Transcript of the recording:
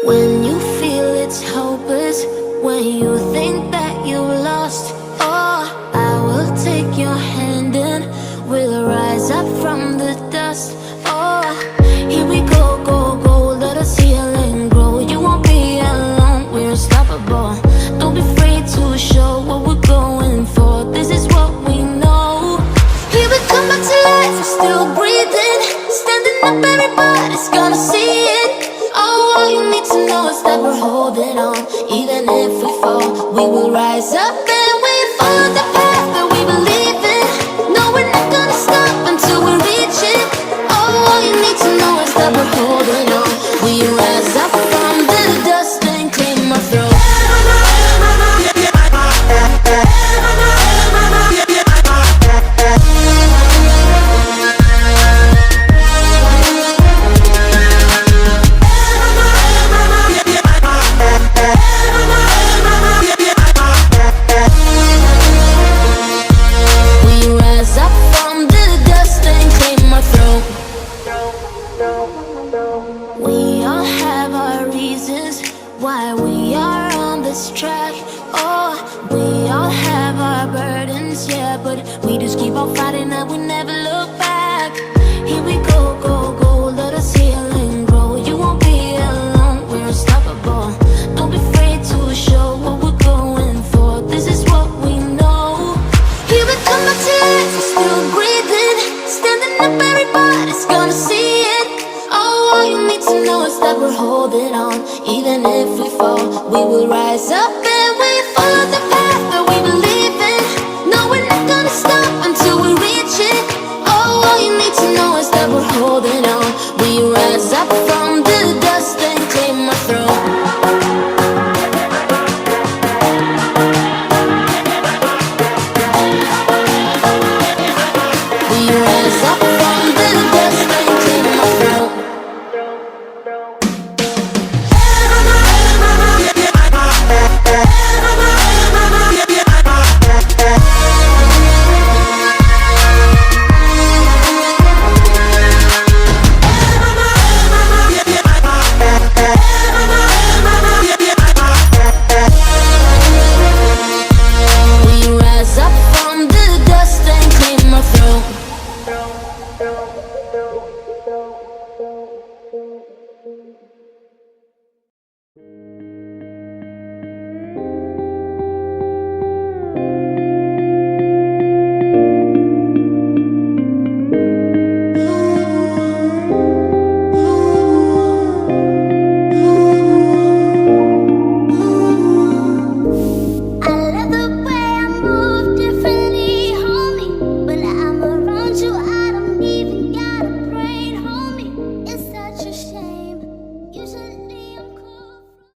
When you feel it's hopeless, when you think that you lost, oh, I will take your hand and we'll rise up from the dust. Oh, here we go, go, go, let us heal and grow. You won't be alone, we're unstoppable. Don't be afraid to show what we're going for. This is what we know. Here we come back to life, we're still breathing. Standing up, everybody's gonna see it. Oh, all you need to know is that we're holding on. Even if we fall, we will rise up and we follow the path that we believe in. No, we're not gonna stop until we reach it. Oh, all you need to know is that we're holding on. We rise up from the dust and claim our throne. We all have our reasons why we are on this track. Oh, we all have our burdens, yeah, but we just keep on fighting and we never look back. Here we go, go, go, let us heal and grow. You won't be alone, we're unstoppable. Don't be afraid to show what we're going for. This is what we know. Here we come back to life, we're still breathing. Standing up, everybody's gonna see it. All you need to know is that we're holding on. Even if we fall, we will rise up and we follow the path that we believe in. No, we're not gonna stop until we reach it. Oh, all you need to know is that we're holding on. We rise up from